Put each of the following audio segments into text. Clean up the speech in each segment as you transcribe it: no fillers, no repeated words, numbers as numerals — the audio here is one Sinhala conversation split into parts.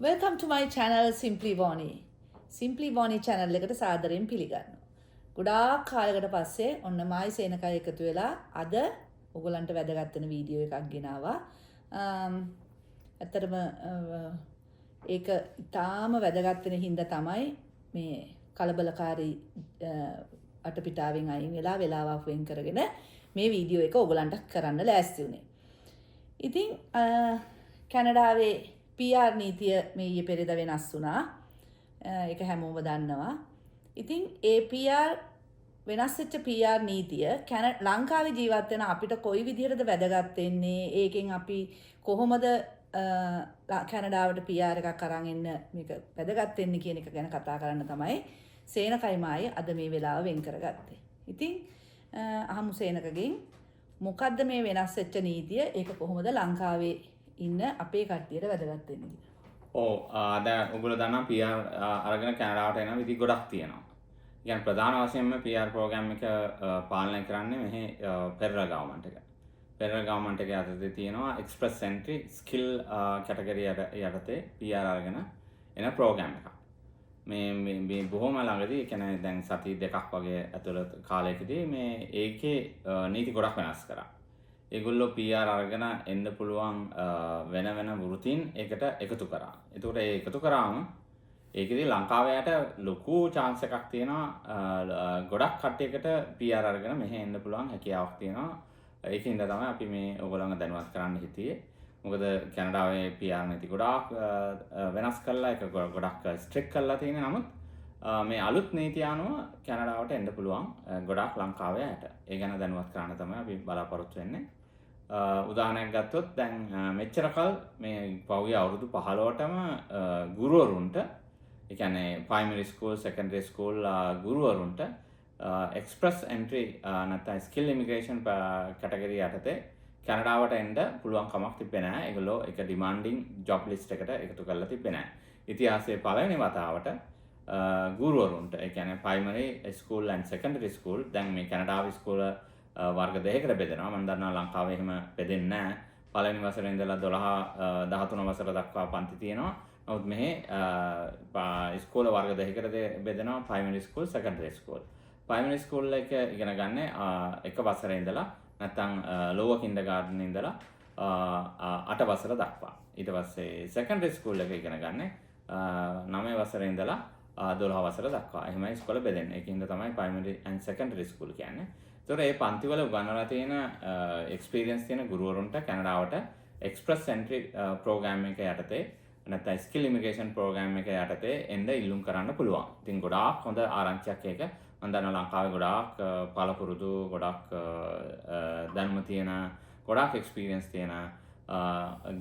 Welcome to my channel Simply Bonnie. Simply Bonnie channel එකට සාදරයෙන් පිළිගන්නවා. ගොඩාක් කාලයකට පස්සේ ඔන්න මායි සේනකයි එකතු වෙලා අද ඔයගලන්ට වැදගත් වෙන වීඩියෝ එකක් ගෙනාවා. ඇත්තටම ඒක ඊටාම වැදගත් වෙන හින්දා තමයි මේ කලබලකාරී අටපිටාවෙන් අයින් වෙලා වෙලාවක් වෙන් කරගෙන මේ වීඩියෝ එක ඔයගලන්ට කරන්න ලෑස්ති වුණේ. ඉතින් කැනඩාවේ PR නීතිය මේ ඊයේ පෙරේද වෙනස් වුණා. ඒක හැමෝම දන්නවා. ඉතින් ඒ PR වෙනස් වෙච්ච PR නීතිය ලංකාවේ ජීවත් වෙන අපිට කොයි විදිහටද වැදගත් වෙන්නේ? ඒකෙන් අපි කොහොමද කැනඩාවට PR එකක් අරන් එන්න මේක වැදගත් වෙන්නේ කියන එක ගැන කතා කරන්න තමයි සේනකයි මායි අද මේ වෙලාව වෙන් කරගත්තේ. ඉතින් අහමු සේනකගෙන් මොකද්ද මේ වෙනස් වෙච්ච නීතිය? ඒක කොහොමද ලංකාවේ ඉන්න අපේ කට්ටියට වැදගත් වෙන්නේ කියලා. දැන් ඔයගොල්ලෝ දන්නවා PR අරගෙන කැනඩාවට එන විදි ගොඩක් තියෙනවා. يعني ප්‍රධාන වශයෙන්ම PR ප්‍රෝග්‍රෑම් එක පාලනය කරන්නේ මෙහි ෆෙඩරල් ගවර්න්මන්ට් එක. ෆෙඩරල් ගවර්න්මන්ට් එක යටතේ තියෙනවා එක්ස්ප්‍රස් එන්ට්‍රි ස්කිල් කැටගරි යටතේ PR අරගෙන එන ප්‍රෝග්‍රෑම් එකක්. මේ බොහොම ළඟදී කියන්නේ දැන් සති දෙකක් වගේ ඇතුළත කාලයකදී මේ ඒකේ නීති ගොඩක් වෙනස් කරා. ඒගොල්ලෝ PR අරගෙන එන්න පුළුවන් වෙන වෘත්තීන් ඒකට එකතු කරා. එතකොට ඒ එකතු කරාම ඒකෙදි ලංකාවයට ලොකු chance එකක් තියෙනවා ගොඩක් කට්ටියකට PR අරගෙන මෙහෙ එන්න පුළුවන් හැකියාවක් තියෙනවා. ඒකින්ද තමයි අපි මේ ඔයගොල්ලන්ව දැනුවත් කරන්න හිතියේ. මොකද කැනඩාවේ PR නීති ගොඩක් වෙනස් කරලා ඒක ගොඩක් ස්ට්‍රික්ට් කරලා තියෙන නමුත් මේ අලුත් නීතිය අනුව කැනඩාවට එන්න පුළුවන් ගොඩක් ලංකාවේ ඇයට. ඒ ගැන දැනුවත් කරන්න තමයි අපි බලාපොරොත්තු වෙන්නේ. උදාහරණයක් ගත්තොත් දැන් මෙච්චර කල් මේ පහුගිය අවුරුදු 15ටම ගුරුවරුන්ට ඒ කියන්නේ primary school secondary school ගුරුවරුන්ට express entry නැත්නම් skill immigration category යටතේ කැනඩාවට එන්න පුළුවන් කමක් තිබෙන්නේ නැහැ. ඒගොල්ලෝ ඒක demanding job list එකට එකතු කරලා තිබෙන්නේ නැහැ. ඉතිහාසයේ පළවෙනි වතාවට ගුරුවරුන්ට ඒ කියන්නේ primary school and secondary school දැන් මේ කැනඩාවේ ස්කූල වර්ග දෙකකට බෙදෙනවා. මම දන්නවා ලංකාවේ එහෙම බෙදෙන්නේ නැහැ. පළවෙනි වසරේ ඉඳලා 12 13 වසර දක්වා පන්ති තියෙනවා. නමුත් මෙහි ඉස්කෝල වර්ග දෙකකට බෙදෙනවා primary school secondary school. primary school එක ඉගෙන ගන්න එක වසරේ ඉඳලා නැත්නම් lower kindergarten ඉඳලා 8 වසර දක්වා. ඊට පස්සේ secondary school එක ඉගෙන ගන්න 9 වසරේ ඉඳලා 12 වසර දක්වා. එහෙමයි ඉස්කෝල බෙදෙන්නේ. ඒකින්ද තමයි primary and secondary school කියන්නේ. ඒතොර මේ පන්තිවල උගන්වලා තියෙන එක්ස්පීරියන්ස් තියෙන ගුරුවරුන්ට කැනඩාවට එක්ස්ප්‍රස් එන්ට්‍රි ප්‍රෝග්‍රෑම් එක යටතේ නැත්නම් ස්කිල් ඉමිග්‍රේෂන් ප්‍රෝග්‍රෑම් එක යටතේ එන්න ඉල්ලුම් කරන්න පුළුවන්. ඉතින් ගොඩාක් හොඳ ආරංචියක් ඒක. මම දන්නවා ලංකාවේ ගොඩාක් පළපුරුදු ගොඩාක් දැනුම තියෙන ගොඩාක් එක්ස්පීරියන්ස් තියෙන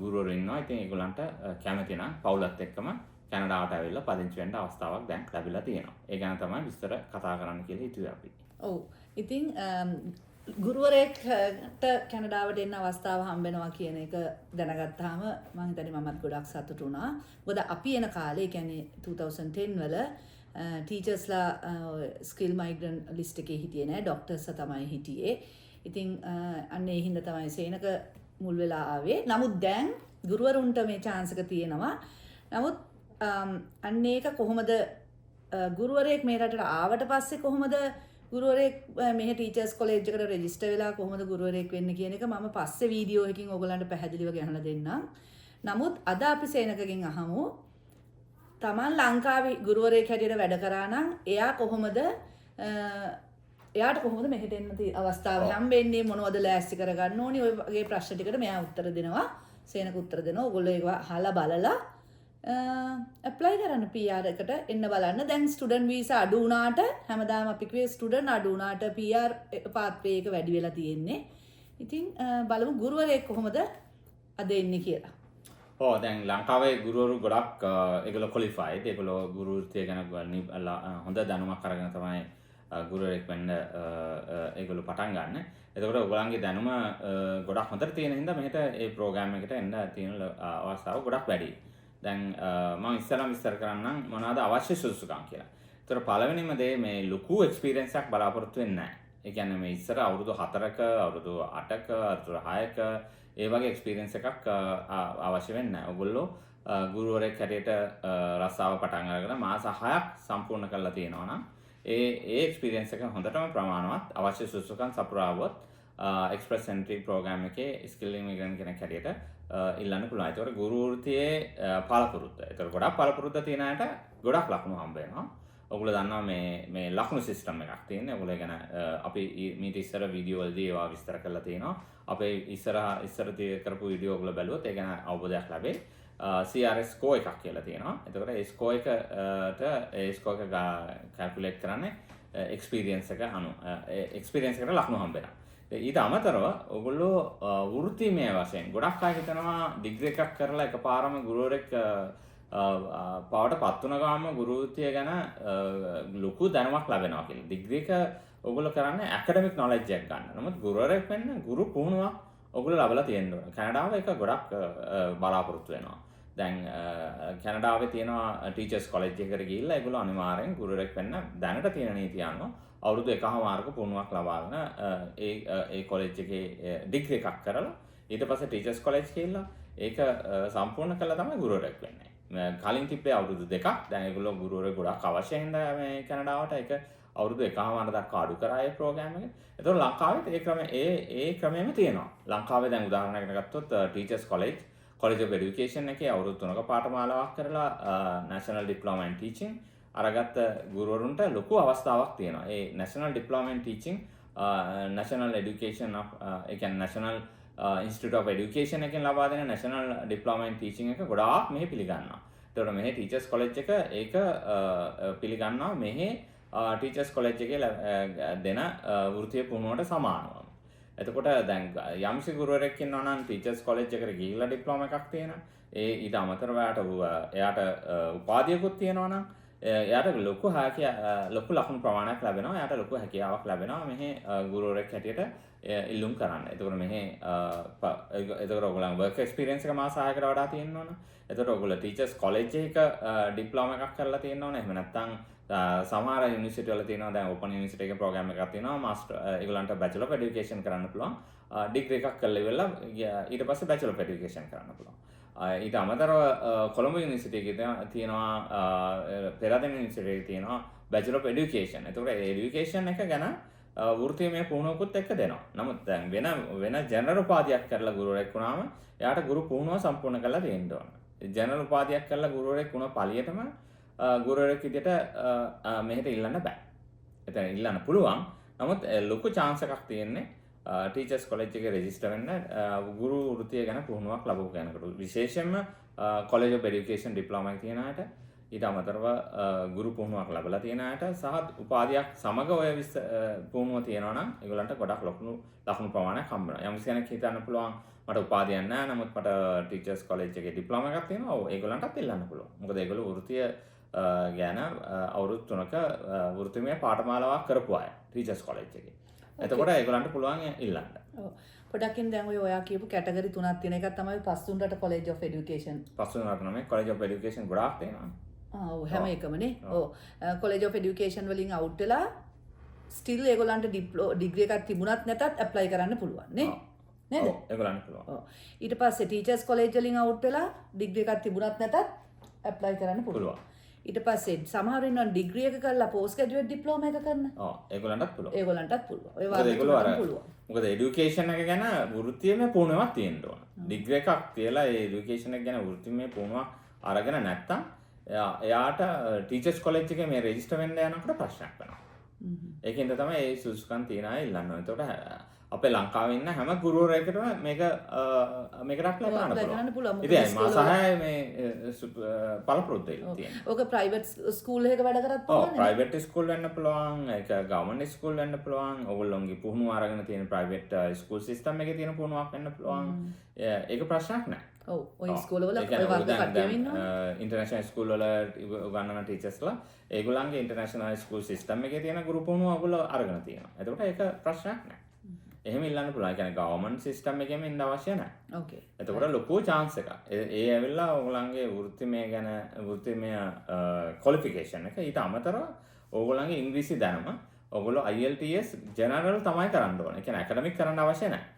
ගුරුවරු ඉන්නවා. ඉතින් ඒගොල්ලන්ට කැමති නම් පවුලත් එක්කම කැනඩාවට ඇවිල්ලා පදිංචි වෙන්න අවස්ථාවක් දැන් ලැබිලා තියෙනවා. ඒ ගැන තමයි විස්තර කතා කරන්න කියලා හිතුවේ අපි. ඔව්. ඉතින් ගුරුවරයෙක්ට කැනඩාවට එන්න අවස්ථාව හම්බෙනවා කියන එක දැනගත්තාම මම හිතන්නේ මමත් ගොඩක් සතුටු වුණා. මොකද අපි එන කාලේ කියන්නේ 2010 වල ටීචර්ස්ලා ස්කිල් මයිග්‍රන්ට් ලිස්ට් එකේ හිටියේ නෑ. ඩොක්ටර්ස්ලා තමයි හිටියේ. ඉතින් අන්න ඒ හින්දා තමයි සේනක මුල් වෙලා ආවේ. නමුත් දැන් ගුරුවරුන්ට මේ chance එක තියෙනවා. නමුත් අන්න ඒක කොහොමද ගුරුවරයෙක් මේ රටට ආවට පස්සේ කොහොමද ගුරුවරයෙක් මෙහි ටීචර්ස් කොලෙජ් එකට රෙජිස්ටර් වෙලා කොහොමද ගුරුවරයෙක් වෙන්නේ කියන එක මම පස්සේ වීඩියෝ එකකින් ඔයගලන්ට පැහැදිලිව ගහලා දෙන්නම්. නමුත් අද අපි සේනකගෙන් අහමු තමන් ලංකාවේ ගුරුවරයෙක් හැටියට වැඩ කරා නම් එයාට කොහොමද මෙහෙට එන්න අවස්ථාව හම්බෙන්නේ, මොනවද ලෑස්ති කරගන්න ඕනි, ඔය වගේ ප්‍රශ්න ටිකට මෙයා උත්තර දෙනවා. සේනක උත්තර දෙනවා. ඔයගොල්ලෝ ඒක අහලා බලලා ඇප්ලයි කරන්න PR එකට එන්න බලන්න. දැන් ස්ටුඩන්ට් වීසා අඩු වුණාට හැමදාම අපි කිව්වේ ස්ටුඩන්ට් අඩු වුණාට PR පාත්වේ එක වැඩි වෙලා තියෙන්නේ. ඉතින් බලමු ගුරුවරයෙක් කොහොමද අද එන්නේ කියලා. දැන් ලංකාවේ ගුරුවරු ගොඩක් ඒගොල්ලෝ ක්වොලිෆයිඩ්. ඒගොල්ලෝ ගුරු වෘත්තිය ගැන හොඳ දැනුමක් අරගෙන තමයි ගුරුවරයෙක් වෙන්න ඒගොල්ලෝ පටන් ගන්න. එතකොට ඔයගොල්ලන්ගේ දැනුම ගොඩක් හොඳට තියෙන හින්දා මෙහෙට මේ ප්‍රෝග්‍රෑම් එකට එන්න තියෙන අවස්ථාව ගොඩක් වැඩි. දැන් මම ඉස්සරහම විස්තර කරන්නම් මොනවාද අවශ්‍ය සුදුසුකම් කියලා. ඒතර පළවෙනිම දේ මේ ලොකු එක්ස්පීරියන්ස් එකක් බලාපොරොත්තු වෙන්නේ නැහැ. ඒ කියන්නේ මේ ඉස්සර අවුරුදු 4ක, අවුරුදු 8ක, අවුරුදු 6ක ඒ වගේ එක්ස්පීරියන්ස් එකක් අවශ්‍ය වෙන්නේ නැහැ. ඔයගොල්ලෝ ගුරුවරයෙක් හැටියට රස්සාව පටන් අරගෙන මාස 6ක් සම්පූර්ණ කරලා තියෙනවා නම් ඒ එක්ස්පීරියන්ස් එක හොඳටම ප්‍රමාණවත් අවශ්‍ය සුසුකම් සපුරාවොත් එක්ස්ප්‍රස් එන්ට්‍රි ප්‍රෝග්‍රෑම් එකේ ස්කිල් ඉමිග්‍රන්ට් කෙනෙක් හැටියට ඉල්ලන්න පුළුවන්. ඒතකොට ගුරු වෘත්තියේ පළපුරුද්ද. ඒතකොට ගොඩක් පළපුරුද්ද තියෙන අයට ගොඩක් ලකුණු හම්බ වෙනවා. ඔයගොල්ලෝ දන්නවා මේ ලකුණු සිස්ටම් එකක් තියෙනවා. ඔයගොල්ලෝ ගැන අපි මීට ඉස්සර වීඩියෝ වලදී ඒවා විස්තර කරලා තියෙනවා. අපේ ඉස්සර කරපු වීඩියෝ ඔයගොල්ලෝ බැලුවොත් ඒ ගැන අවබෝධයක් ලැබෙයි. CRS score එකක් කියලා තියෙනවා. එතකොට ඒ score එක කැල්කියුලේට් කරන්නේ එක්ස්පීරියන්ස් එක අනුව. එක්ස්පීරියන්ස් එකට ලකුණු හම්බ වෙනවා. ඊට අමතරව ඔයගොල්ලෝ වෘත්තිමය වශයෙන් ගොඩක් අය හිතනවා ඩිග්‍රී එකක් කරලා එකපාරම ගුරුවරෙක් පාවට පත් වුණ ගාම ගුරු වෘත්තිය ගැන ලොකු දැනුමක් ලැබෙනවා කියලා. ඩිග්‍රී එක ඔයගොල්ලෝ කරන්නේ ඇකඩමික් නොලෙජ් එකක් ගන්න. නමුත් ගුරුවරයෙක් වෙන්න ගුරු පුහුණුවක් ඔයගොල්ලෝ ලබලා තියෙන්න ඕන. කැනඩාව එක ගොඩක් බලාපොරොත්තු වෙනවා. දැන් කැනඩාවේ තියෙනවා ටීචර්ස් කොලෙජ් එකකට ගිහිල්ලා ඒගොල්ලෝ අනිවාර්යෙන් ගුරුවරයෙක් වෙන්න දැනට තියෙන නීතිය අනුව අවුරුදු 1.5 පුහුණුවක් ලබාගෙන ඒ කොලෙජ් එකේ ඩිග්‍රී එකක් කරලා ඊට පස්සේ ටීචර්ස් කොලෙජ් ගිහිල්ලා ඒක සම්පූර්ණ කළා තමයි ගුරුවරයෙක් වෙන්නේ. කලින් තිබ්බේ අවුරුදු 2ක්. දැන් ඒගොල්ලෝ ගුරුවරයෙක් ගොඩක් අවශ්‍ය හින්දා මේ කැනඩාවට ඒක අවුරුදු 1.5 දක්වා අඩු කරා ඒ ප්‍රෝග්‍රෑම් එක. ඒතකොට ලංකාවෙත් ඒ ක්‍රමයම තියෙනවා. ලංකාවේ දැන් උදාහරණයකට ගත්තොත් ටීචර්ස් කොලෙජ් ඔෆ් එඩියුකේෂන් එකේ අවුරුදු 3ක පාඨමාලාවක් කරලා නැෂනල් ඩිප්ලෝමා ඉන් ටීචින් අරගත්ත ගුරුවරුන්ට ලොකු අවස්ථාවක් තියෙනවා. ඒ නැෂනල් ඩිප්ලෝමා ඉන් ටීචින් නැෂනල් එඩියුකේෂන් ඒ කියන්නේ නැෂනල් ඉන්ස්ටිටියුට් ඔෆ් එඩියුකේෂන් එකෙන් ලබා දෙන නැෂනල් ඩිප්ලෝමා ඉන් ටීචින් එක ගොඩාක් මෙහි පිළිගන්නවා. ඒතකොට මෙහි ටීචර්ස් කොලෙජ් එක ඒක පිළිගන්නවා මෙහි ටීචර්ස් කොලෙජ් එකේ දෙන වෘත්තීය පුහුණුවට සමානව. එතකොට දැන් යම්සි ගුරුවරයෙක් ඉන්නවා නම් ටීචර්ස් කොලෙජ් එකට ගිහිල්ලා ඩිප්ලෝමා එකක් තියෙනවා. ඊට අමතරව එයාට උපාධියකුත් තියෙනවා නම් එයාට ලොකු ලකුණු ප්‍රමාණයක් ලැබෙනවා. එයාට ලොකු හැකියාවක් ලැබෙනවා මෙහි ගුරුවරයෙක් හැටියට ඉල්ලුම් කරන්න. එතකොට මෙහි එතකොට ඔයගොල්ලන් වර්ක් එක්ස්පීරියන්ස් එක මාස 6කට වඩා තියෙන්න ඕන. එතකොට ඔයගොල්ලෝ ටීචර්ස් කොලෙජ් එකක ඩිප්ලෝමා එකක් කරලා තියෙන්න ඕන. එහෙම නැත්නම් සමහර යුනිවර්සිටි වල තියෙනවා දැන් ඕපන් යුනිවර්සිටි එකේ ප්‍රෝග්‍රෑම් එකක් තියෙනවා මාස්ටර් ඒගොල්ලන්ට බැචලර් ඔෆ් එඩියුකේෂන් කරන්න පුළුවන්. ඩිග්‍රී එකක් කරලා ඉවරලා ඊට පස්සේ බැචලර් ඔෆ් එඩියුකේෂන් කරන්න පුළුවන්. ඊට අමතරව කොළඹ යුනිවර්සිටි එකේ තියෙනවා පෙරදෙන යුනිවර්සිටි එකේ තියෙනවා බැචලර් ඔෆ් එඩියුකේෂන්. ඒතකොට එඩියුකේෂන් එක ගැන වෘත්තීයමය පුහුණුවකුත් එක්ක දෙනවා. නමුත් දැන් වෙන ජෙනරල් උපාධියක් කරලා ගුරුවරයෙක් වුණාම එයාට ගුරු පුහුණුව සම්පූර්ණ කරලා තියෙන්න ඕන. ජෙනරල් උපාධියක් කරලා ගුරුවරයෙක් වුණ පළියටම ගුරුවරයෙක් විදිහට මෙහෙට ඉල්ලන්න බෑ. එතන ඉල්ලන්න පුළුවන්. නමුත් ලොකු chance එකක් තියෙන්නේ ටීචර්ස් කොලෙජ් එකේ රෙජිස්ටර් වෙන්න ගුරු වෘත්තිය ගැන පුහුණුවක් ලැබුව කෙනෙකුට. විශේෂයෙන්ම කොලෙජ් ඔෆ් එඩියුකේෂන් ඩිප්ලෝමා එක තියෙන අයට ඊට අමතරව ගුරු පුහුණුවක් ලැබලා තියෙන අයට සහ උපාධියක් සමග ඔය පුහුණුව තියෙනවා නම් ඒගොල්ලන්ට ගොඩක් ලකුණු ප්‍රමාණයක් හම්බ වෙනවා. යම් කෙනෙක් හිතන්න පුළුවන් මට උපාධියක් නැහැ නමුත් මට ටීචර්ස් කොලෙජ් එකේ ඩිප්ලෝමා එකක් තියෙනවා. ඔව් ඒගොල්ලන්ටත් ඉල්ලන්න පුළුවන්. මොකද ඒගොල්ලෝ වෘත්තිය ගැන අවුරුදු 3ක වෘත්තිමය පාඨමාලාවක් කරපු අය ටීචර්ස් කොලෙජ් එකේ. එතකොට ඒගොල්ලන්ට පුළුවන් ඉල්ලන්න. ඔව්. පොඩ්ඩකින් දැන් ඔයා කියපු කැටගරි තුනක් තියෙන එකක් තමයි පස්තුන්රට කොලෙජ් ඔෆ් එඩියුකේෂන්. පස්තුන්රට නම් කොලෙජ් ඔෆ් එඩියුකේෂන් ගොඩාක් තියෙනවා. ඔව් හැම එකමනේ. ඔව්. කොලෙජ් ඔෆ් එඩියුකේෂන් වලින් අවුට් වෙලා ස්ටිල් ඒගොල්ලන්ට ඩිග්‍රී එකක් තිබුණත් නැතත් ඇප්ලයි කරන්න පුළුවන් නේ. නේද? ඔව් ඒගොල්ලන්ට පුළුවන්. ඔව්. ඊට පස්සේ ටීචර්ස් කොලෙජ් වලින් අවුට් වෙලා ඩිග්‍රී එකක් තිබුණත් නැතත් ඇප්ලයි කරන්න පුළුවන්. ඊට පස්සේ සමහර ඉන්නවා ඩිග්‍රී එක කරලා පෝස්ට් ග්‍රැජුවේට් ඩිප්ලෝමා එක කරන. ඔව් ඒගොල්ලන්ටත් පුළුවන්. ඒගොල්ලන්ටත් පුළුවන්. ඒ වගේ පුළුවන්. මොකද එඩියුකේෂන් එක ගැන වෘත්තීයමය පුහුණුවක් තියෙන්න ඕන. ඩිග්‍රී එකක් තියලා ඒ එඩියුකේෂන් එක ගැන වෘත්තීයමය පුහුණුවක් අරගෙන නැත්තම් එයාට ටීචර්ස් කොලෙජ් එකේ මේ රෙජිස්ටර් වෙන්න යනකොට ප්‍රශ්නයක් වෙනවා. ඒකෙන්ද තමයි මේ සුසුකම් තියන අය ඉල්ලන්න ඕනේ. එතකොට අපේ ලංකාවේ ඉන්න හැම ගුරුවරයෙකුටම මේකට ඇප්ලයි කරන්න පුළුවන්. ඉතින් මාස 6 මේ පළපුරුද්ද තියෙනවා. ඔක ප්‍රයිවට් ස්කූල් එකක වැඩ කරත් පුළුවන්. ඔව් ප්‍රයිවට් ස්කූල් වෙන්න පුළුවන්. ඒක ගවර්න්මන්ට් ස්කූල් වෙන්න පුළුවන්. ඕගොල්ලෝගේ පුහුණුව අරගෙන තියෙන ප්‍රයිවට් ස්කූල් සිස්ටම් එකේ තියෙන පුහුණුවක් වෙන්න පුළුවන්. ඒක ප්‍රශ්නයක් නෑ. ඔව් ඔය ස්කූල් වල ඔය වර්ග කට්ටියම ඉන්නවා. ඉන්ටර්නැෂනල් ස්කූල් වල උගන්වන ටීචර්ස්ලා ඒගොල්ලන්ගේ ඉන්ටර්නැෂනල් ස්කූල් සිස්ටම් එකේ තියෙන ගුරු පුහුණුව ඔයගොල්ලෝ අරගෙන තියෙනවා. එතකොට ඒක ප්‍රශ්නයක් නෑ. එහෙම ඉල්ලන්න පුළුවන්. ඒ කියන්නේ ගවර්න්මන්ට් සිස්ටම් එකෙම ඉන්න අවශ්‍ය නැහැ. ඕකේ. එතකොට ලොකු chance එකක්. ඒ ඇවිල්ලා ඕගොල්ලන්ගේ වෘත්තිමය ක්වොලිෆිකේෂන් එක ඊට අමතරව ඕගොල්ලන්ගේ ඉංග්‍රීසි දැනුම ඕගොල්ලෝ IELTS ජෙනරල් තමයි කරන්න ඕනේ. ඒ කියන්නේ ඇකඩමික් කරන්න අවශ්‍ය නැහැ.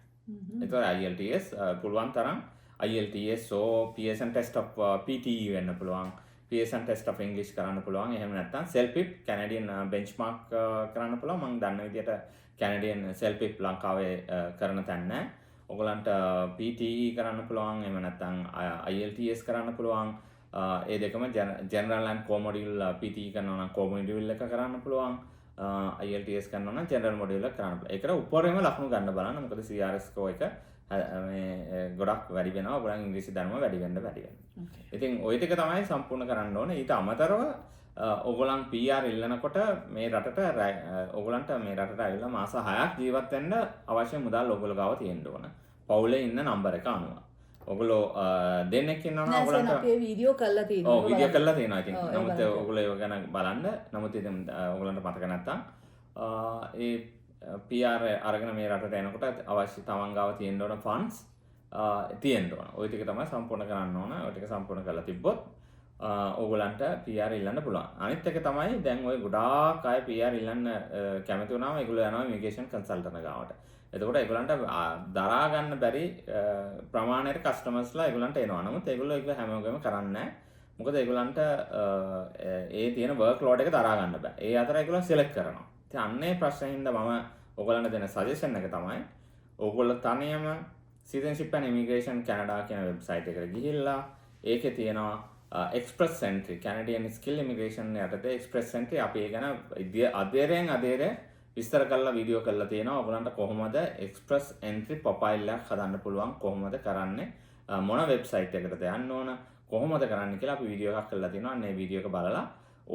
එතකොට IELTS පුළුවන් තරම් IELTS or Pearson test of PTE වෙන්න පුළුවන්. Pearson test of English කරන්න පුළුවන්. එහෙම නැත්නම් CELPIP Canadian benchmark කරන්න පුළුවන්. මම දන්න විදිහට Canadian CELPIP ලංකාවේ කරන තැන නැහැ. ඔයගලන්ට PTE කරන්න පුළුවන්. එහෙම නැත්නම් IELTS කරන්න පුළුවන්. ඒ දෙකම general and core module PTE කරනවා නම් core module එක කරන්න පුළුවන්. IELTS කරනවා නම් general module එක කරන්න පුළුවන්. ඒකට උඩරින්ම ලකුණු ගන්න බලන්න. මොකද CRS score එක මේ ගොඩක් වැඩි වෙනවා. ඔයගොල්ලන් ඉංග්‍රීසි ධර්ම වැඩි වෙන්න. ඉතින් ওই ටික තමයි සම්පූර්ණ කරන්න ඕනේ. ඊට අමතරව ඔයගොල්ලන් PR ඉල්ලනකොට මේ රටට ඔයගොල්ලන්ට මේ රටට ඇවිල්ලා මාස 6ක් ජීවත් වෙන්න අවශ්‍ය මුදල් ඔයගොල්ලෝ ගාව තියෙන්න ඕන. පවුලේ ඉන්න නම්බර එක අනුව. ඔයගොල්ලෝ දෙන්නෙක් ඉන්නවා නම් ඔයගොල්ලන්ට අපේ වීඩියෝ කරලා තියෙනවා. ඔව් වීඩියෝ කරලා තියෙනවා. ඉතින් නමුත් ඔයගොල්ලෝ ඒක ගැන බලන්න. නමුත් ඉතින් ඔයගොල්ලන්ට මතක නැත්තම් ඒ PR අරගෙන මේ රටට එනකොට අවශ්‍ය තමන් ගාව තියෙන්න ඕන ෆන්ඩ්ස් තියෙන්න ඕන. ওই ටික තමයි සම්පූර්ණ කරන්න ඕන. ওই ටික සම්පූර්ණ කරලා තිබ්බොත් ඕගොල්ලන්ට PR ඉල්ලන්න පුළුවන්. අනිත් එක තමයි දැන් ওই ගොඩාක් අය PR ඉල්ලන්න කැමති වුණාම ඒගොල්ලෝ යනවා ඉමිග්‍රේෂන් කන්සල්ටන්ට් ගාවට. එතකොට ඒගොල්ලන්ට දරා ගන්න බැරි ප්‍රමාණයට කස්ටමර්ස්ලා ඒගොල්ලන්ට එනවා. නමුත් ඒගොල්ලෝ ඒක හැමෝගෙම කරන්නේ නැහැ. මොකද ඒගොල්ලන්ට ඒ තියෙන වර්ක් ලෝඩ් එක දරා ගන්න බෑ. ඒ අතර ඒගොල්ලෝ සිලෙක්ට් කරනවා. ඉතින් අන්නේ ප්‍රශ්නේ හින්දා මම ඔයගොල්ලන්ට දෙන සජෙෂන් එක තමයි ඔයගොල්ලෝ තනියම Citizenship and Immigration Canada කියන වෙබ්සයිට් එකට ගිහිල්ලා ඒකේ තියෙනවා Express Entry Canadian Skill Immigration යටතේ Express Entry අපි ඒ ගැන අධේරයෙන් විස්තර කරලා වීඩියෝ කරලා තියෙනවා. ඔයගොල්ලන්ට කොහොමද Express Entry profile එකක් හදන්න පුළුවන්, කොහොමද කරන්නේ, මොන වෙබ්සයිට් එකකටද යන්න ඕන, කොහොමද කරන්න කියලා අපි වීඩියෝ එකක් කරලා තියෙනවා. අන්න ඒ වීඩියෝ එක බලලා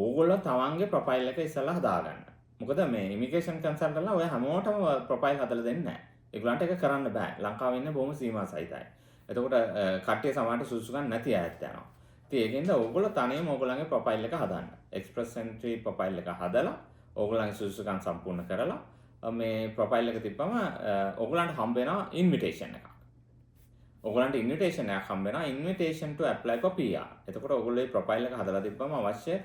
ඕගොල්ලෝ තමන්ගේ ප්‍රොෆයිල් එක ඉස්සෙල්ලා හදාගන්න. මොකද මේ ඉමිග්‍රේෂන් කන්සල්ටන්ට්ලා ඔය හැමෝටම ප්‍රොෆයිල් හදලා දෙන්නේ නැහැ. ඒගොල්ලන්ට ඒක කරන්න බෑ. ලංකාවේ ඉන්නේ බොහොම සීමා සහිතයි. එතකොට කට්ටිය සමහරට සුසුකම් නැති අයත් යනවා. ඉතින් ඒකෙන්ද ඕගොල්ලෝ තනියම ඕගොල්ලන්ගේ ප්‍රොෆයිල් එක හදන්න. Express Entry ප්‍රොෆයිල් එක හදලා ඕගොල්ලන්ගේ සුසුකම් සම්පූර්ණ කරලා මේ ප්‍රොෆයිල් එක තිබ්බම ඕගොල්ලන්ට හම්බ වෙනවා ඉන්විටේෂන් එකක්. ඕගොල්ලන්ට ඉන්විටේෂන් එකක් හම්බ වෙනවා invitation to apply for PR. එතකොට ඕගොල්ලෝ මේ ප්‍රොෆයිල් එක හදලා තිබ්බම අවශ්‍ය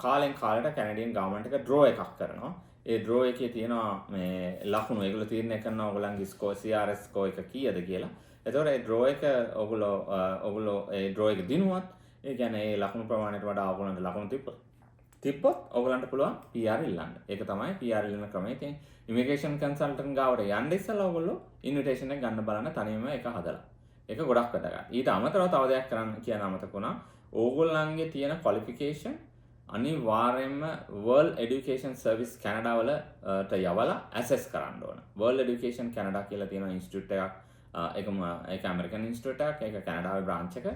කාලෙන් කාලට කැනඩියන් ගවර්න්මන්ට් එක ඩ්‍රෝ එකක් කරනවා. ඒ ඩ්‍රෝ එකේ තියෙනවා මේ ලකුණු. ඒගොල්ලෝ තීරණය කරනවා ඕගොල්ලන්ගේ ස්කෝර් CRS ස්කෝර් එක කීයද කියලා. එතකොට ඒ ඩ්‍රෝ එක ඕගොල්ලෝ ඒ ඩ්‍රෝ එක දිනුවත් ඒ කියන්නේ ඒ ලකුණු ප්‍රමාණයට වඩා ඕගොල්ලන්ට ලකුණු තිබ්බොත් ඕගොල්ලන්ට පුළුවන් PR ඉල්ලන්න. ඒක තමයි PR ඉල්ලන ක්‍රමය. ඉතින් ඉමිග්‍රේෂන් කන්සල්ටන්ට් ගාවට යන්න ඉස්සෙල්ලා ඕගොල්ලෝ ඉන්විටේෂන් එක ගන්න බලන්න තනියම එක හදලා. ඒක ගොඩක් වැදගත්. ඊට අමතරව තව දෙයක් කරන්න කියන අමතක වුණා. ඕගොල්ලන්ගේ තියෙන ක්වොලිෆිකේෂන් අනිවාර්යයෙන්ම World Education Service Canada වලට යවලා ඇසෙස් කරන්න ඕන. World Education Canada කියලා තියෙන ඉන්ස්ටිටියුට් එකක්. ඒක ඇමරිකන් ඉන්ස්ටිටියුට් එකක්. ඒක කැනඩාවේ බ්‍රාන්ච් එක.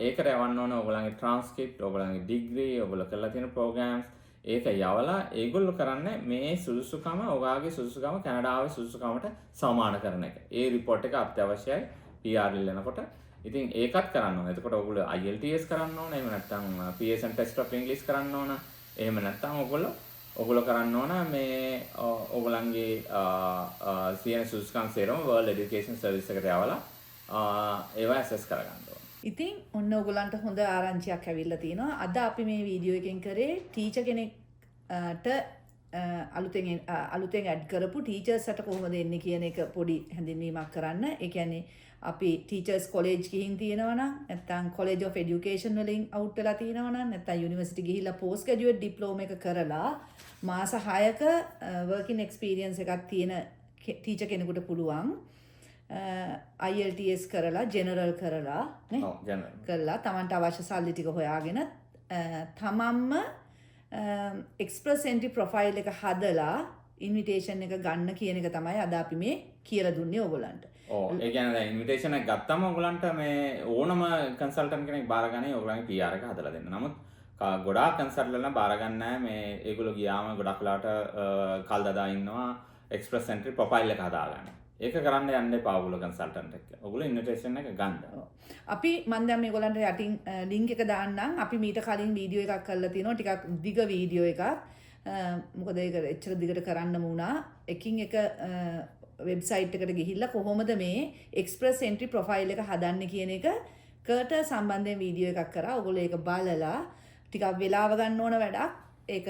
ඒකට යවන්න ඕන ඕගොල්ලන්ගේ ට්‍රාන්ස්ක්‍රිප්ට්, ඕගොල්ලන්ගේ ඩිග්‍රී, ඕගොල්ලෝ කරලා තියෙන ප්‍රෝග්‍රෑම්ස් ඒක යවලා ඒගොල්ලෝ කරන්නේ මේ සුදුසුකම ඔයාගේ සුදුසුකම කැනඩාවේ සුදුසුකමට සමාන කරන එක. ඒ රිපෝට් එක අත්‍යවශ්‍යයි PR ඉල්ලනකොට. ඉතින් ඒකත් කරන්න ඕන. එතකොට ඔයගොල්ලෝ IELTS කරන්න ඕන. එහෙම නැත්නම් Pearson test of English කරන්න ඕන. එහෙම නැත්නම් ඔයගොල්ලෝ කරන්න ඕන මේ ඔයගොල්ලන්ගේ CN සුදුසුකම් සේරම World Education Service එකට යවලා ඒවා ඇසස් කරගන්න ඕන. ඉතින් ඔන්න ඔයගොල්ලන්ට හොඳ ආරංචියක් ඇවිල්ලා තියෙනවා. අද අපි මේ වීඩියෝ එකෙන් කරේ ටීචර් කෙනෙක්ට අලුතෙන් ඇඩ් කරපු ටීචර්ස්ට කොහොමද එන්නේ කියන එක පොඩි හැඳින්වීමක් කරන්න. ඒ කියන්නේ අපි ටීචර්ස් කොලේජ් ගිහින් තියෙනවා නම් නැත්නම් කොලේජ් ඔෆ් এডুকেෂන් වලින් අවුට් වෙලා තියෙනවා නම් නැත්නම් යුනිවර්සිටි ගිහිල්ලා පෝස්ට් ග්‍රැජුවේට් ඩිප්ලෝමා එක කරලා මාස 6ක වර්කින් එක්ස්පීරියන්ස් එකක් තියෙන ටීචර් කෙනෙකුට පුළුවන් IELTS කරලා ජෙනරල් කරලා නේ කරලා Tamanට අවශ්‍ය සල්ලි ටික හොයාගෙන තමන්ම එක්ස්ප්‍රස් එන්ට්‍රි ප්‍රොෆයිල් එක හදලා ඉන්විටේෂන් එක ගන්න කියන එක තමයි අද අපි මේ කියලා දුන්නේ ඕගොල්ලන්ට. ඒ කියන්නේ දැන් ඉන්විටේෂන් එක ගත්තම ඕගොල්ලන්ට මේ ඕනම කන්සල්ටන්ට් කෙනෙක් බාරගන්නේ ඕගොල්ලන්ගේ PR එක හදලා දෙන්න. නමුත් ගොඩාක් කන්සල්ටන්ට්ලා බාරගන්නේ නැහැ. මේ ඒගොල්ලෝ ගියාම ගොඩක් වෙලාවට කල් දදා ඉන්නවා එක්ස්ප්‍රස් එන්ට්‍රි ප්‍රොෆයිල් එක හදාගන්න. ඒක කරන්න යන්න එපා ඔයගොල්ලෝ කන්සල්ටන්ට් එක්ක. ඔයගොල්ලෝ ඉන්විටේෂන් එක ගන්න. අපි මම දැන් මේගොල්ලන්ට යටින් ලින්ක් එක දාන්නම්. අපි මීට කලින් වීඩියෝ එකක් කරලා තිනවා. ටිකක් දිග වීඩියෝ එකක්. මොකද ඒක එච්චර දිගට කරන්නම වුණා. එකින් එක වෙබ්සයිට් එකට ගිහිල්ලා කොහොමද මේ එක්ස්ප්‍රස් එන්ට්‍රි ප්‍රොෆයිල් එක හදන්නේ කියන එකකට සම්බන්ධයෙන් වීඩියෝ එකක් කරා. ඔයගොල්ලෝ ඒක බලලා ටිකක් වෙලාව ගන්න ඕන වැඩක්. ඒක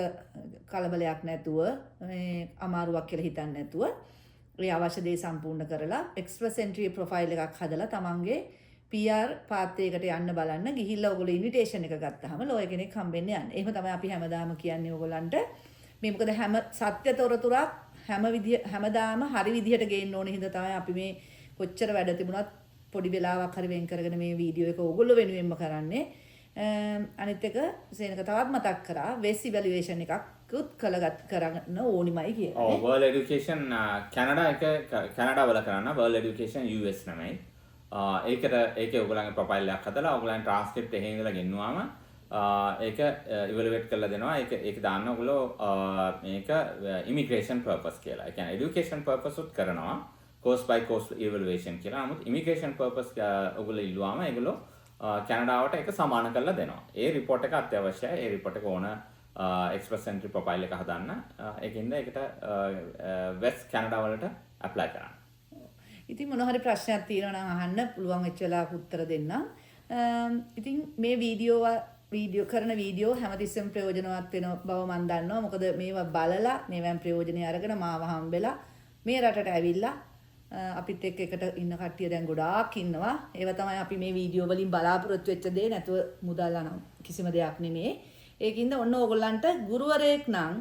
කලබලයක් නැතුව මේ අමාරුවක් කියලා හිතන්නේ නැතුව ඒ අවශ්‍ය දේ සම්පූර්ණ කරලා එක්ස්ප්‍රස් එන්ට්‍රි ප්‍රොෆයිල් එකක් හදලා තමන්ගේ PR පාත් එකකට යන්න බලන්න ගිහිල්ලා ඔයගොල්ලෝ ඉන්විටේෂන් එක ගත්තාම ලෝය කෙනෙක් හම්බෙන්න යන්න. එහෙම තමයි අපි හැමදාම කියන්නේ ඔයගොල්ලන්ට. මේ මොකද හැම සත්‍ය තොරතුරක් හැමදාම හරි විදිහට ගේන්න ඕනේ හින්දා තමයි අපි මේ කොච්චර වැඩ තිබුණත් පොඩි වෙලාවක් හරි වෙන් කරගෙන මේ වීඩියෝ එක ඔයගොල්ලෝ වෙනුවෙන්ම කරන්නේ. අනිත් එක සේනක තවත් මතක් කරා වෙස් ඉවැලුවේෂන් එකකුත් කරන්න ඕනිමයි කියලා. ඔව් World Education කැනඩා වල කරන්න World Education US නෙමෙයි. ඒකේ ඔයගොල්ලන්ගේ ප්‍රොෆයිල් එකක් හදලා ඔයගොල්ලන් ට්‍රාන්ස්ක්‍රිප්ට් එකේ ඉඳලා ගෙන්නුවාම ඒක ඉවලුවේට් කරලා දෙනවා. ඒක දාන්න ඔයගොල්ලෝ මේක ඉමිග්‍රේෂන් පර්පස් කියලා. ඒ කියන්නේ এডুকেෂන් පර්පස් උත් කරනවා. course by course evaluation කියලා. නමුත් ඉමිග්‍රේෂන් පර්පස් ඔයගොල්ලෝ ඉල්ලුවාම ඒගොල්ලෝ කැනඩාවට ඒක සමාන කරලා දෙනවා. ඒ රිපෝට් එක අත්‍යවශ්‍යයි. ඒ රිපෝට් එක ඕන එක්ස්ප්‍රස් එන්ට්‍රි ප්‍රොෆයිල් එක හදන්න. ඒකින්ද ඒකට වෙස්ට් කැනඩා වලට ඇප්ලයි කරන්න. ඉතින් මොන හරි ප්‍රශ්නයක් තියෙනවා නම් අහන්න පුළුවන් වෙච්ච වෙලාවක උත්තර දෙන්නම්. ඉතින් මේ වීඩියෝ කරන වීඩියෝ හැමතිස්සෙම ප්‍රයෝජනවත් වෙන බව මම දන්නවා. මොකද මේවා බලලා මේවෙන් ප්‍රයෝජනෙ අරගෙන මාව හම්බෙලා මේ රටට ඇවිල්ලා අපිත් එක්ක එකට ඉන්න කට්ටිය දැන් ගොඩාක් ඉන්නවා. ඒව තමයි අපි මේ වීඩියෝ වලින් බලාපොරොත්තු වෙච්ච දේ. නැතුව මුදල් අනම් කිසිම දෙයක් නෙමෙයි. ඒකින්ද ඔන්න ඕගොල්ලන්ට ගුරුවරයෙක් නම්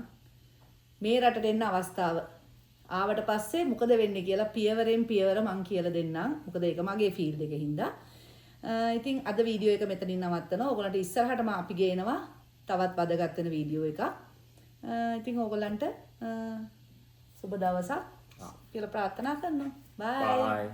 මේ රටට එන්න අවස්ථාව ආවට පස්සේ මොකද වෙන්නේ කියලා පියවරෙන් පියවර මං කියලා දෙන්නම්. මොකද ඒක මගේ ෆීල්ඩ් එකේ හින්දා. ඉතින් අද වීඩියෝ එක මෙතනින් නවත්තනවා. ඕගොල්ලන්ට ඉස්සරහටම අපි ගේනවා තවත් වැදගත් වෙන වීඩියෝ එකක්. ඉතින් ඕගොල්ලන්ට සුබ දවසක් කියලා ප්‍රාර්ථනා කරනවා. බයි.